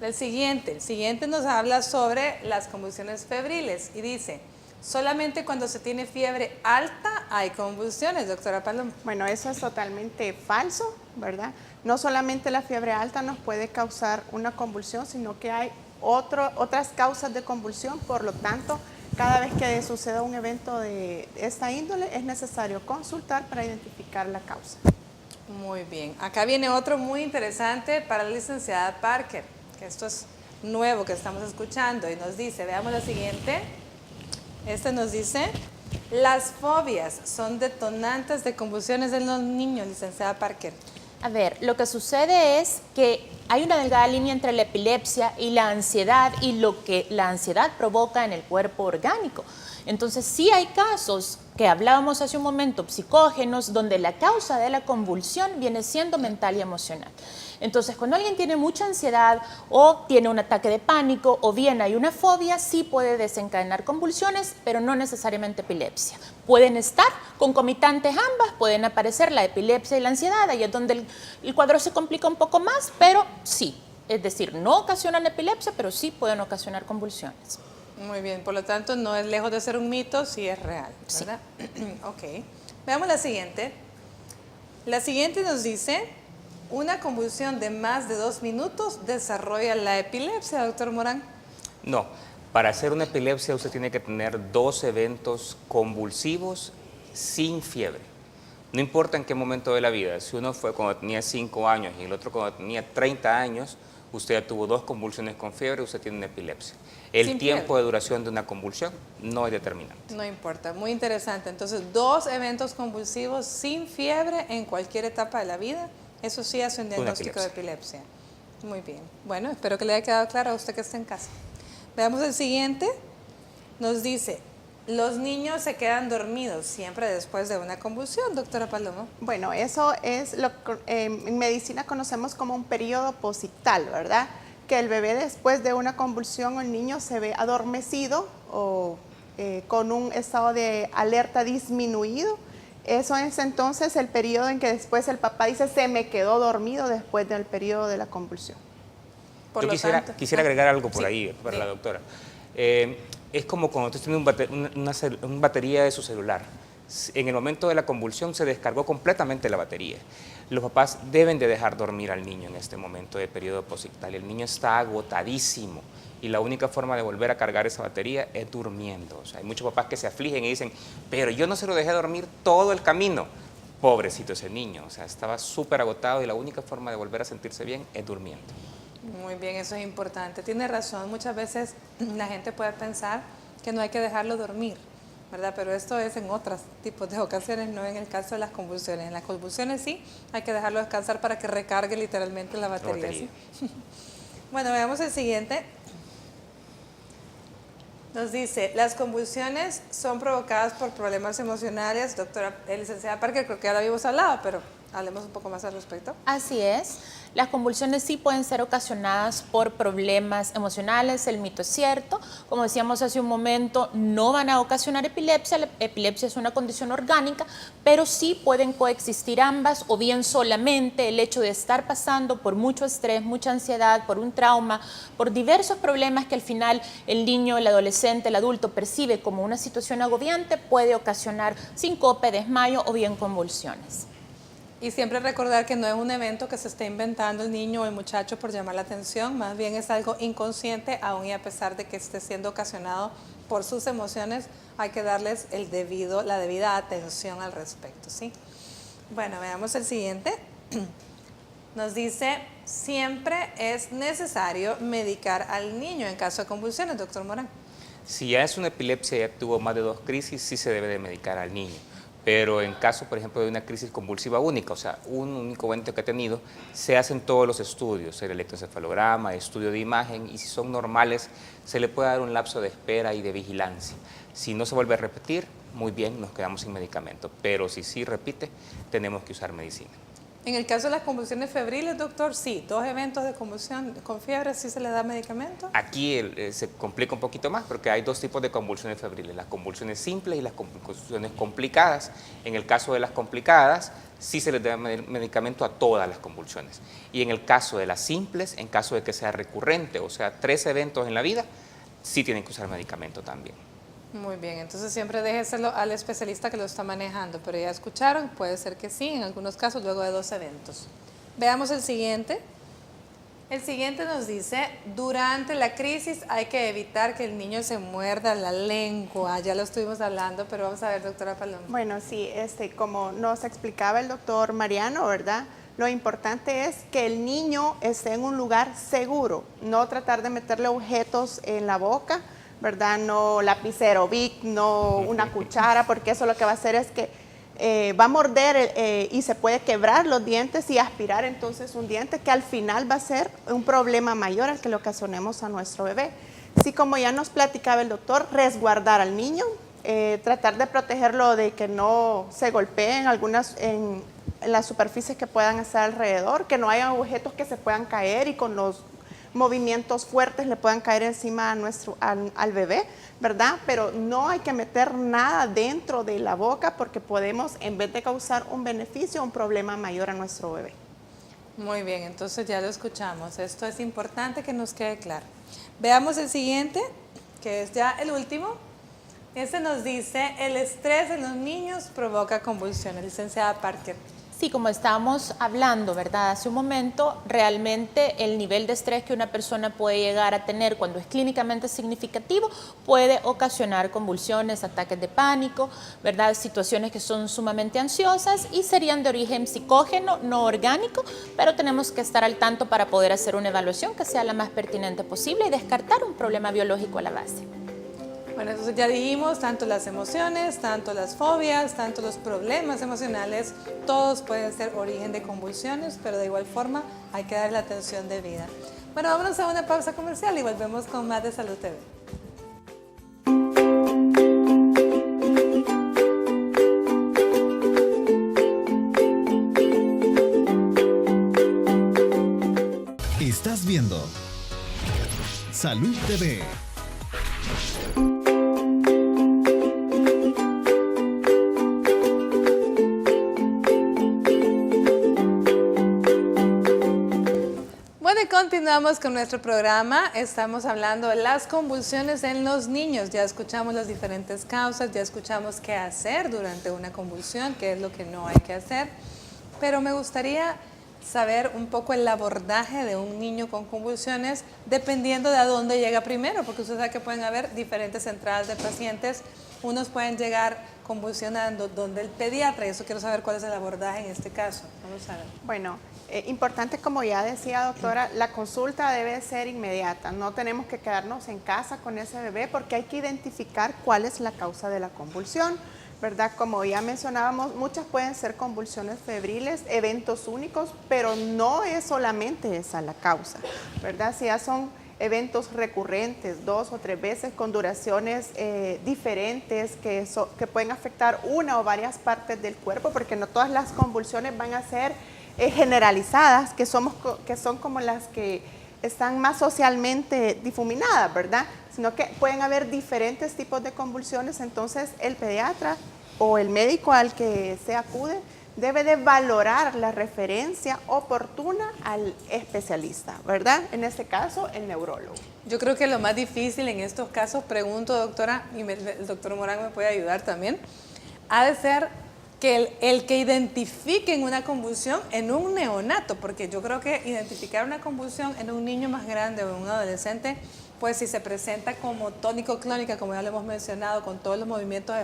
el siguiente nos habla sobre las convulsiones febriles y dice, solamente cuando se tiene fiebre alta hay convulsiones, doctora Paloma. Bueno, eso es totalmente falso, ¿verdad? No solamente la fiebre alta nos puede causar una convulsión, sino que hay otras causas de convulsión, por lo tanto, cada vez que suceda un evento de esta índole es necesario consultar para identificar la causa. Muy bien, acá viene otro muy interesante para la licenciada Parker, que esto es nuevo que estamos escuchando y nos dice, veamos lo siguiente, este nos dice, las fobias son detonantes de convulsiones en los niños, licenciada Parker. A ver, lo que sucede es que hay una delgada línea entre la epilepsia y la ansiedad y lo que la ansiedad provoca en el cuerpo orgánico. Entonces, sí hay casos que hablábamos hace un momento, psicógenos, donde la causa de la convulsión viene siendo mental y emocional. Entonces, cuando alguien tiene mucha ansiedad o tiene un ataque de pánico o bien hay una fobia, sí puede desencadenar convulsiones, pero no necesariamente epilepsia. Pueden estar concomitantes ambas, pueden aparecer la epilepsia y la ansiedad, ahí es donde el cuadro se complica un poco más, pero sí. Es decir, no ocasionan epilepsia, pero sí pueden ocasionar convulsiones. Muy bien, por lo tanto no es lejos de ser un mito, sí es real, ¿verdad? Sí. Ok, veamos la siguiente. La siguiente nos dice, una convulsión de más de 2 minutos desarrolla la epilepsia, doctor Morán. No, para hacer una epilepsia usted tiene que tener 2 eventos convulsivos sin fiebre. No importa en qué momento de la vida, si uno fue cuando tenía 5 años y el otro cuando tenía 30 años, usted ya tuvo 2 convulsiones con fiebre, usted tiene una epilepsia. El tiempo de duración de una convulsión no es determinante. No importa, muy interesante. Entonces, 2 eventos convulsivos sin fiebre en cualquier etapa de la vida, eso sí hace un diagnóstico de epilepsia. Muy bien. Bueno, espero que le haya quedado claro a usted que está en casa. Veamos el siguiente. Nos dice, los niños se quedan dormidos siempre después de una convulsión, doctora Paloma. Bueno, eso es lo que en medicina conocemos como un periodo posictal, ¿verdad? Que el bebé después de una convulsión o el niño se ve adormecido o con un estado de alerta disminuido. Eso es entonces el periodo en que después el papá dice se me quedó dormido después del periodo de la convulsión. Yo quisiera agregar algo por ahí para la doctora. Es como cuando usted tiene una batería de su celular. En el momento de la convulsión se descargó completamente la batería. Los papás deben de dejar dormir al niño en este momento de periodo posictal. El niño está agotadísimo y la única forma de volver a cargar esa batería es durmiendo. O sea, hay muchos papás que se afligen y dicen, pero yo no se lo dejé dormir todo el camino. Pobrecito ese niño, o sea, estaba súper agotado y la única forma de volver a sentirse bien es durmiendo. Muy bien, eso es importante. Tiene razón, muchas veces la gente puede pensar que no hay que dejarlo dormir, ¿verdad? Pero esto es en otros tipos de ocasiones, no en el caso de las convulsiones. En las convulsiones sí, hay que dejarlo descansar para que recargue literalmente la batería. ¿Sí? Bueno, veamos el siguiente. Nos dice, las convulsiones son provocadas por problemas emocionales. Doctora, licenciada Parker, creo que ya lo habíamos hablado, pero hablemos un poco más al respecto. Así es. Las convulsiones sí pueden ser ocasionadas por problemas emocionales, el mito es cierto. Como decíamos hace un momento, no van a ocasionar epilepsia. La epilepsia es una condición orgánica, pero sí pueden coexistir ambas o bien solamente el hecho de estar pasando por mucho estrés, mucha ansiedad, por un trauma, por diversos problemas que al final el niño, el adolescente, el adulto percibe como una situación agobiante, puede ocasionar síncope, desmayo o bien convulsiones. Y siempre recordar que no es un evento que se esté inventando el niño o el muchacho por llamar la atención, más bien es algo inconsciente, aún y a pesar de que esté siendo ocasionado por sus emociones, hay que darles la debida atención al respecto, ¿sí? Bueno, veamos el siguiente. Nos dice, siempre es necesario medicar al niño en caso de convulsiones, doctor Morán. Si ya es una epilepsia, ya tuvo más de 2 crisis, sí se debe de medicar al niño. Pero en caso, por ejemplo, de una crisis convulsiva única, o sea, un único evento que ha tenido, se hacen todos los estudios, el electroencefalograma, estudio de imagen, y si son normales, se le puede dar un lapso de espera y de vigilancia. Si no se vuelve a repetir, muy bien, nos quedamos sin medicamento, pero si sí repite, tenemos que usar medicina. En el caso de las convulsiones febriles, doctor, sí, 2 eventos de convulsión con fiebre, ¿sí se le da medicamento? Aquí se complica un poquito más porque hay 2 tipos de convulsiones febriles, las convulsiones simples y las convulsiones complicadas. En el caso de las complicadas, sí se les da medicamento a todas las convulsiones. Y en el caso de las simples, en caso de que sea recurrente, o sea, 3 eventos en la vida, sí tienen que usar medicamento también. Muy bien, entonces siempre déjeselo al especialista que lo está manejando, pero ya escucharon, puede ser que sí, en algunos casos luego de 2 eventos. Veamos el siguiente. El siguiente nos dice, durante la crisis hay que evitar que el niño se muerda la lengua. Ya lo estuvimos hablando, pero vamos a ver, doctora Paloma. Bueno, sí, como nos explicaba el doctor Mariano, ¿verdad? Lo importante es que el niño esté en un lugar seguro, no tratar de meterle objetos en la boca, ¿verdad? No lapicero Bic, no una cuchara, porque eso lo que va a hacer es que va a morder y se puede quebrar los dientes y aspirar entonces un diente que al final va a ser un problema mayor al que le ocasionemos a nuestro bebé. Sí, como ya nos platicaba el doctor, resguardar al niño, tratar de protegerlo de que no se golpeen en las superficies que puedan estar alrededor, que no haya objetos que se puedan caer y con los movimientos fuertes le puedan caer encima al bebé, ¿verdad? Pero no hay que meter nada dentro de la boca porque podemos, en vez de causar un beneficio, un problema mayor a nuestro bebé. Muy bien, entonces ya lo escuchamos. Esto es importante que nos quede claro. Veamos el siguiente, que es ya el último. Este nos dice, el estrés en los niños provoca convulsiones. Licenciada Parker. Sí, como estábamos hablando, ¿verdad? Hace un momento, realmente el nivel de estrés que una persona puede llegar a tener cuando es clínicamente significativo puede ocasionar convulsiones, ataques de pánico, ¿verdad? Situaciones que son sumamente ansiosas y serían de origen psicógeno, no orgánico, pero tenemos que estar al tanto para poder hacer una evaluación que sea la más pertinente posible y descartar un problema biológico a la base. Bueno, entonces ya dijimos, tanto las emociones, tanto las fobias, tanto los problemas emocionales, todos pueden ser origen de convulsiones, pero de igual forma hay que darle la atención debida. Bueno, vámonos a una pausa comercial y volvemos con más de Salud TV. Estás viendo Salud TV. Continuamos con nuestro programa, estamos hablando de las convulsiones en los niños, ya escuchamos las diferentes causas, ya escuchamos qué hacer durante una convulsión, qué es lo que no hay que hacer, pero me gustaría saber un poco el abordaje de un niño con convulsiones dependiendo de a dónde llega primero, porque usted sabe que pueden haber diferentes entradas de pacientes, unos pueden llegar convulsionando donde el pediatra, y eso quiero saber cuál es el abordaje en este caso. Vamos a ver. Bueno, importante, como ya decía doctora, la consulta debe ser inmediata, no tenemos que quedarnos en casa con ese bebé porque hay que identificar cuál es la causa de la convulsión, ¿verdad? Como ya mencionábamos, muchas pueden ser convulsiones febriles, eventos únicos, pero no es solamente esa la causa, ¿verdad? Si ya son eventos recurrentes, 2 o 3 veces con duraciones diferentes que pueden afectar una o varias partes del cuerpo, porque no todas las convulsiones van a ser generalizadas, que son como las que están más socialmente difuminadas, ¿verdad? Sino que pueden haber diferentes tipos de convulsiones, entonces el pediatra o el médico al que se acude debe de valorar la referencia oportuna al especialista, ¿verdad? En este caso, el neurólogo. Yo creo que lo más difícil en estos casos, pregunto, doctora, y el doctor Morán me puede ayudar también, ha de ser que el que identifiquen una convulsión en un neonato, porque yo creo que identificar una convulsión en un niño más grande o en un adolescente, pues si se presenta como tónico-clónica, como ya lo hemos mencionado, con todos los movimientos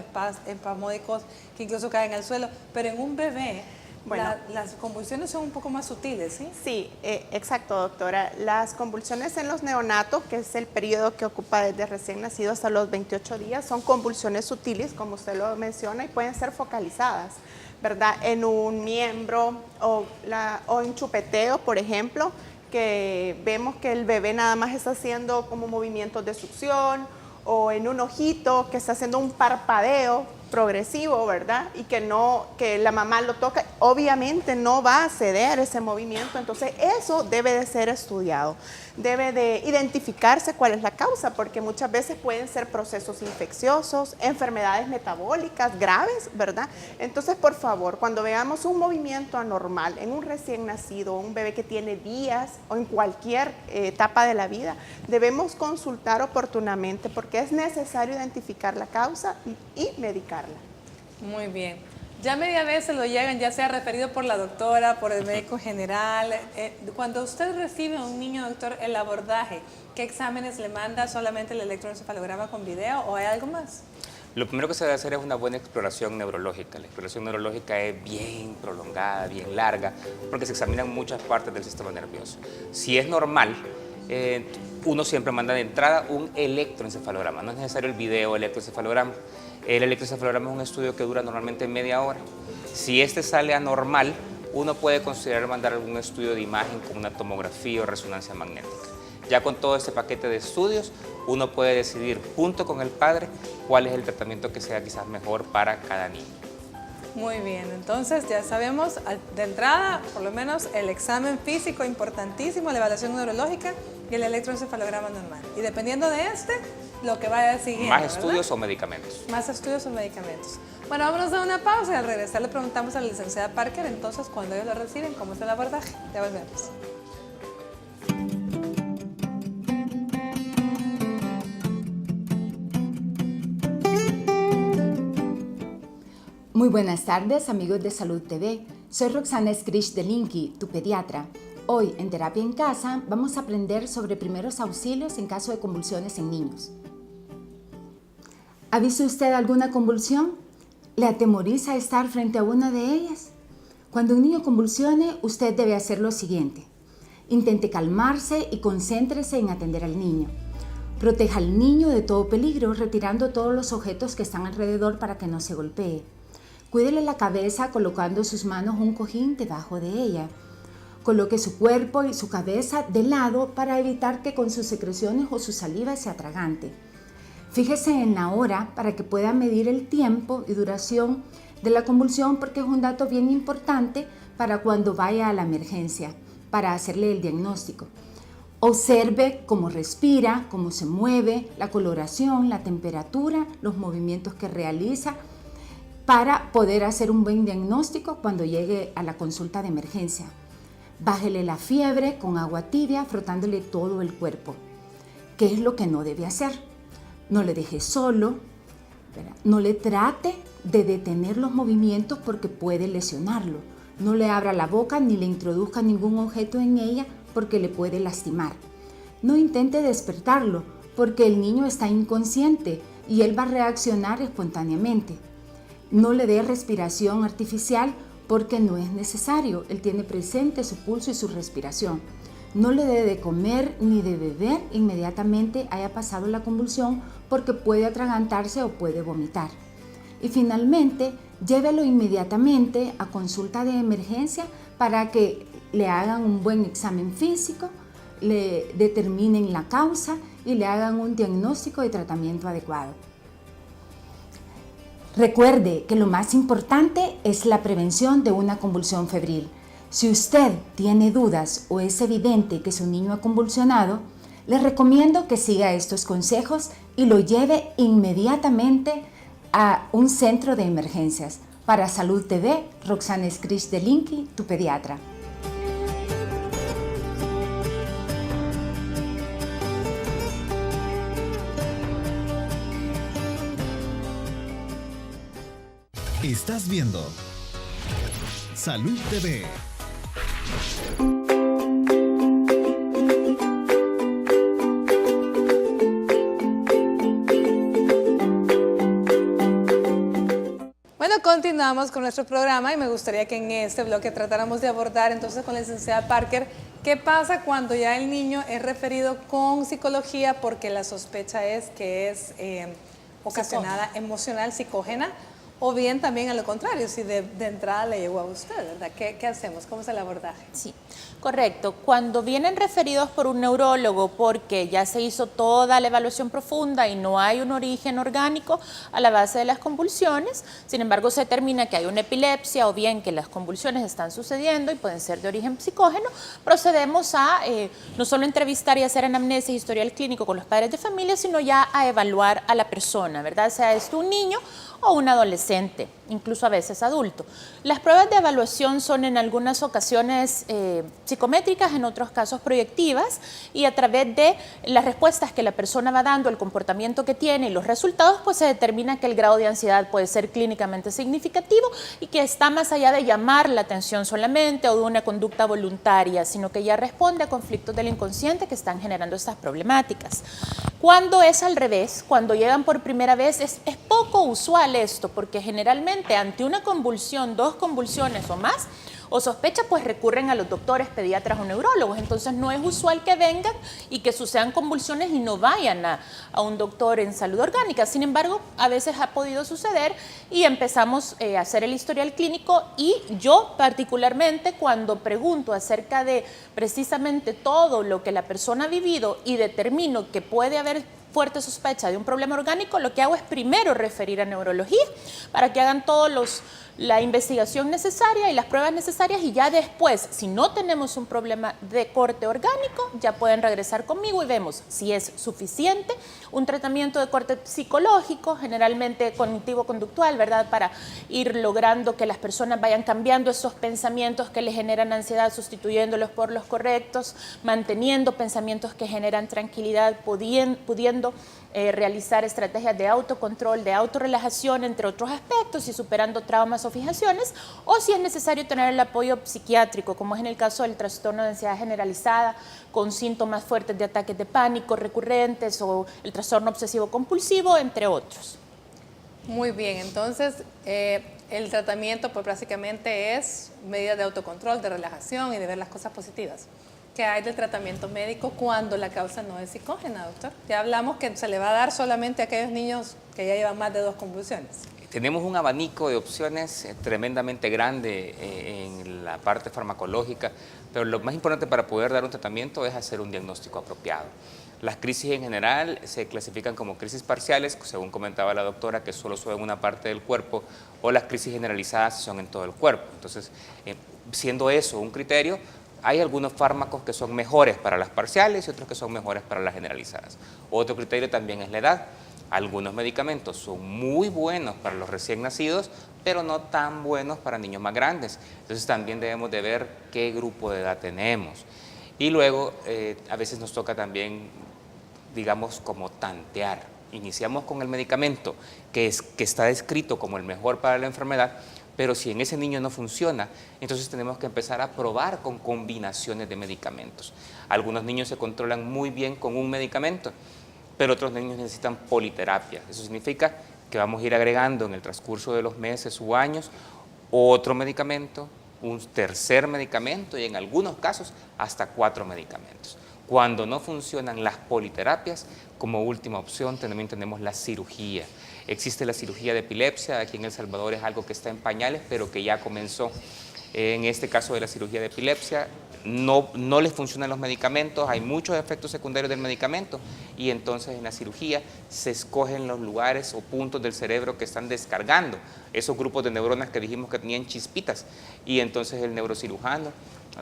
espasmódicos que incluso caen al suelo, pero en un bebé Bueno. Las convulsiones son un poco más sutiles, ¿sí? Sí, exacto, doctora. Las convulsiones en los neonatos, que es el periodo que ocupa desde recién nacido hasta los 28 días, son convulsiones sutiles, como usted lo menciona, y pueden ser focalizadas, ¿verdad? En un miembro o en chupeteo, por ejemplo, que vemos que el bebé nada más está haciendo como movimientos de succión, o en un ojito que está haciendo un parpadeo progresivo, ¿verdad? Y que la mamá lo toca, obviamente no va a ceder ese movimiento, entonces eso debe de ser estudiado, debe de identificarse cuál es la causa, porque muchas veces pueden ser procesos infecciosos, enfermedades metabólicas graves, ¿verdad? Entonces, por favor, cuando veamos un movimiento anormal en un recién nacido, un bebé que tiene días o en cualquier etapa de la vida, debemos consultar oportunamente porque es necesario identificar la causa y medicarla. Muy bien. Ya media vez se lo llegan, ya sea referido por la doctora, por el médico general. Cuando usted recibe a un niño, doctor, el abordaje, ¿qué exámenes le manda? ¿Solamente el electroencefalograma con video o hay algo más? Lo primero que se debe hacer es una buena exploración neurológica. La exploración neurológica es bien prolongada, bien larga, porque se examinan muchas partes del sistema nervioso. Si es normal, uno siempre manda de entrada un electroencefalograma. No es necesario el video electroencefalograma. El electroencefalograma es un estudio que dura normalmente media hora. Si este sale anormal, uno puede considerar mandar algún estudio de imagen como una tomografía o resonancia magnética. Ya con todo este paquete de estudios, uno puede decidir junto con el padre cuál es el tratamiento que sea quizás mejor para cada niño. Muy bien, entonces ya sabemos de entrada, por lo menos el examen físico importantísimo, la evaluación neurológica y el electroencefalograma normal. Y dependiendo de lo que vaya siguiendo, Más estudios, ¿verdad? o medicamentos. Más estudios o medicamentos. Bueno, vámonos a una pausa y al regresar le preguntamos a la licenciada Parker entonces cuando ellos lo reciben, cómo es el abordaje. Ya volvemos. Muy buenas tardes, amigos de Salud TV. Soy Roxana Skrish de Linky, tu pediatra. Hoy, en Terapia en Casa, vamos a aprender sobre primeros auxilios en caso de convulsiones en niños. ¿Ha visto usted alguna convulsión? ¿Le atemoriza estar frente a una de ellas? Cuando un niño convulsione, usted debe hacer lo siguiente. Intente calmarse y concéntrese en atender al niño. Proteja al niño de todo peligro, retirando todos los objetos que están alrededor para que no se golpee. Cuídele la cabeza colocando sus manos un cojín debajo de ella. Coloque su cuerpo y su cabeza de lado para evitar que con sus secreciones o su saliva se atragante. Fíjese en la hora para que pueda medir el tiempo y duración de la convulsión porque es un dato bien importante para cuando vaya a la emergencia, para hacerle el diagnóstico. Observe cómo respira, cómo se mueve, la coloración, la temperatura, los movimientos que realiza, para poder hacer un buen diagnóstico cuando llegue a la consulta de emergencia. Bájele la fiebre con agua tibia, frotándole todo el cuerpo. ¿Qué es lo que no debe hacer? No le deje solo, ¿verdad? No le trate de detener los movimientos porque puede lesionarlo. No le abra la boca ni le introduzca ningún objeto en ella porque le puede lastimar. No intente despertarlo porque el niño está inconsciente y él va a reaccionar espontáneamente. No le dé respiración artificial porque no es necesario. Él tiene presente su pulso y su respiración. No le dé de comer ni de beber inmediatamente haya pasado la convulsión porque puede atragantarse o puede vomitar. Y finalmente, llévelo inmediatamente a consulta de emergencia para que le hagan un buen examen físico, le determinen la causa y le hagan un diagnóstico y tratamiento adecuado. Recuerde que lo más importante es la prevención de una convulsión febril. Si usted tiene dudas o es evidente que su niño ha convulsionado, le recomiendo que siga estos consejos y lo lleve inmediatamente a un centro de emergencias. Para Salud TV, Roxana Skrish de Linky, tu pediatra. Estás viendo Salud TV. Bueno, Continuamos con nuestro programa y me gustaría que en este bloque tratáramos de abordar entonces con la licenciada Parker qué pasa cuando ya el niño es referido con psicología porque la sospecha es que es ocasionada emocional, psicógena, o bien también a lo contrario, si de entrada le llegó a usted, ¿verdad? ¿Qué hacemos? ¿Cómo es el abordaje? Sí, correcto. Cuando vienen referidos por un neurólogo porque ya se hizo toda la evaluación profunda y no hay un origen orgánico a la base de las convulsiones, sin embargo se determina que hay una epilepsia o bien que las convulsiones están sucediendo y pueden ser de origen psicógeno, procedemos a no solo entrevistar y hacer anamnesis y historial clínico con los padres de familia, sino ya a evaluar a la persona, ¿verdad? Sea esto un niño o un adolescente, incluso a veces adulto. Las pruebas de evaluación son en algunas ocasiones psicométricas, en otros casos proyectivas, y a través de las respuestas que la persona va dando, el comportamiento que tiene y los resultados, pues se determina que el grado de ansiedad puede ser clínicamente significativo y que está más allá de llamar la atención solamente o de una conducta voluntaria, sino que ya responde a conflictos del inconsciente que están generando estas problemáticas. Cuando es al revés, cuando llegan por primera vez, es poco usual esto, porque generalmente ante una convulsión, 2 convulsiones o más, o sospecha, pues recurren a los doctores, pediatras o neurólogos. Entonces no es usual que vengan y que sucedan convulsiones y no vayan a un doctor en salud orgánica. Sin embargo, a veces ha podido suceder y empezamos a hacer el historial clínico, y yo particularmente cuando pregunto acerca de precisamente todo lo que la persona ha vivido y determino que puede haber fuerte sospecha de un problema orgánico, lo que hago es primero referir a neurología para que hagan la investigación necesaria y las pruebas necesarias, y ya después, si no tenemos un problema de corte orgánico, ya pueden regresar conmigo y vemos si es suficiente un tratamiento de corte psicológico, generalmente cognitivo-conductual, ¿verdad? Para ir logrando que las personas vayan cambiando esos pensamientos que les generan ansiedad, sustituyéndolos por los correctos, manteniendo pensamientos que generan tranquilidad, pudiendo realizar estrategias de autocontrol, de autorrelajación, entre otros aspectos, y superando traumas o fijaciones, o si es necesario tener el apoyo psiquiátrico, como es en el caso del trastorno de ansiedad generalizada, con síntomas fuertes de ataques de pánico recurrentes, o el trastorno obsesivo compulsivo, entre otros. Muy bien, entonces el tratamiento pues básicamente es medidas de autocontrol, de relajación y de ver las cosas positivas. ¿Qué hay del tratamiento médico cuando la causa no es psicógena, doctor? Ya hablamos que se le va a dar solamente a aquellos niños que ya llevan más de 2 convulsiones. Tenemos un abanico de opciones tremendamente grande en la parte farmacológica, pero lo más importante para poder dar un tratamiento es hacer un diagnóstico apropiado. Las crisis en general se clasifican como crisis parciales, según comentaba la doctora, que solo son en una parte del cuerpo, o las crisis generalizadas son en todo el cuerpo. Entonces, siendo eso un criterio, hay algunos fármacos que son mejores para las parciales y otros que son mejores para las generalizadas. Otro criterio también es la edad. Algunos medicamentos son muy buenos para los recién nacidos, pero no tan buenos para niños más grandes. Entonces también debemos de ver qué grupo de edad tenemos. Y luego a veces nos toca también, digamos, como tantear. Iniciamos con el medicamento que está descrito como el mejor para la enfermedad, pero si en ese niño no funciona, entonces tenemos que empezar a probar con combinaciones de medicamentos. Algunos niños se controlan muy bien con un medicamento, pero otros niños necesitan politerapia. Eso significa que vamos a ir agregando en el transcurso de los meses u años otro medicamento, un tercer medicamento y en algunos casos hasta 4 medicamentos. Cuando no funcionan las politerapias, como última opción también tenemos la cirugía. Existe la cirugía de epilepsia, aquí en El Salvador es algo que está en pañales, pero que ya comenzó. En este caso de la cirugía de epilepsia, no les funcionan los medicamentos, hay muchos efectos secundarios del medicamento, y entonces en la cirugía se escogen los lugares o puntos del cerebro que están descargando esos grupos de neuronas que dijimos que tenían chispitas, y entonces el neurocirujano,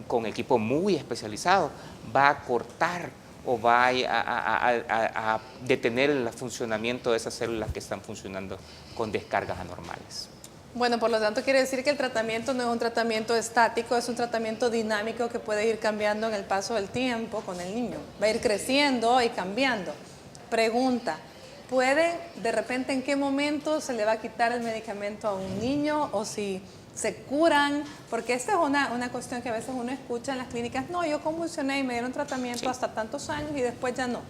con equipo muy especializado, va a cortar o va a detener el funcionamiento de esas células que están funcionando con descargas anormales. Bueno, por lo tanto quiere decir que el tratamiento no es un tratamiento estático, es un tratamiento dinámico que puede ir cambiando en el paso del tiempo con el niño. Va a ir creciendo y cambiando. Pregunta, ¿puede de repente en qué momento se le va a quitar el medicamento a un niño o si se curan? Porque esta es una cuestión que a veces uno escucha en las clínicas, no, yo convulsioné y me dieron tratamiento hasta tantos años y después ya no.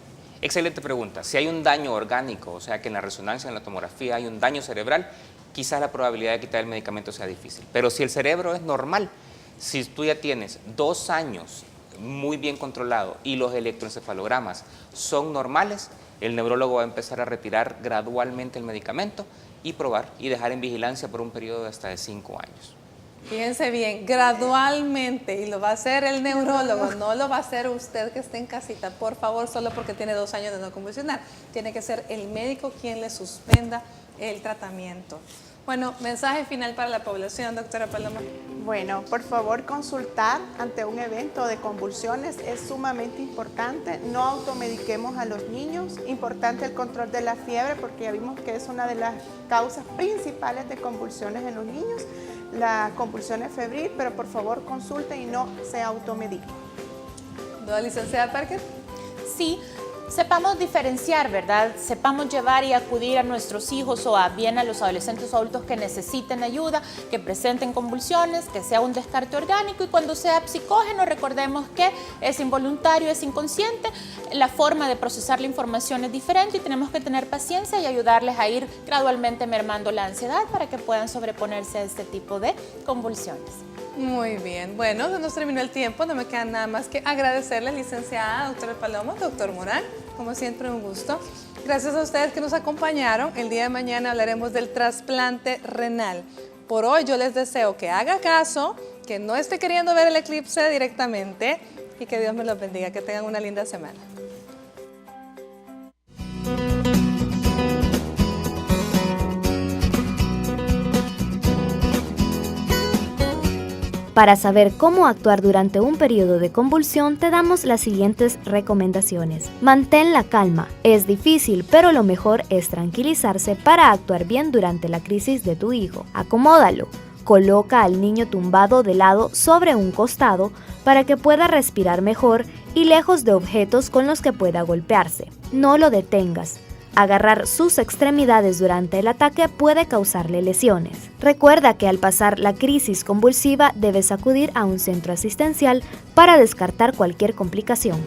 Excelente pregunta. Si hay un daño orgánico, o sea que en la resonancia, en la tomografía hay un daño cerebral, quizás la probabilidad de quitar el medicamento sea difícil. Pero si el cerebro es normal, si tú ya tienes 2 años muy bien controlado y los electroencefalogramas son normales, el neurólogo va a empezar a retirar gradualmente el medicamento y probar y dejar en vigilancia por un periodo de hasta de 5 años. Fíjense bien, gradualmente, y lo va a hacer el neurólogo, no lo va a hacer usted que esté en casita, por favor, solo porque tiene 2 años de no convulsionar. Tiene que ser el médico quien le suspenda el tratamiento. Bueno, mensaje final para la población, doctora Paloma. Bueno, por favor, consultar ante un evento de convulsiones es sumamente importante. No automediquemos a los niños. Importante el control de la fiebre, porque ya vimos que es una de las causas principales de convulsiones en los niños. La convulsión es febril, pero por favor consulte y no se automedique. ¿Doña licenciada Parker? Sí. Sepamos diferenciar, ¿verdad? Sepamos llevar y acudir a nuestros hijos o bien a los adolescentes o adultos que necesiten ayuda, que presenten convulsiones, que sea un descarte orgánico, y cuando sea psicógeno recordemos que es involuntario, es inconsciente, la forma de procesar la información es diferente y tenemos que tener paciencia y ayudarles a ir gradualmente mermando la ansiedad para que puedan sobreponerse a este tipo de convulsiones. Muy bien, bueno, se nos terminó el tiempo, no me queda nada más que agradecerles, licenciada, doctora Paloma, doctor Morán, como siempre un gusto. Gracias a ustedes que nos acompañaron. El día de mañana hablaremos del trasplante renal. Por hoy yo les deseo que haga caso, que no esté queriendo ver el eclipse directamente y que Dios me los bendiga, que tengan una linda semana. Para saber cómo actuar durante un periodo de convulsión, te damos las siguientes recomendaciones. Mantén la calma. Es difícil, pero lo mejor es tranquilizarse para actuar bien durante la crisis de tu hijo. Acomódalo. Coloca al niño tumbado de lado sobre un costado para que pueda respirar mejor y lejos de objetos con los que pueda golpearse. No lo detengas. Agarrar sus extremidades durante el ataque puede causarle lesiones. Recuerda que al pasar la crisis convulsiva debes acudir a un centro asistencial para descartar cualquier complicación.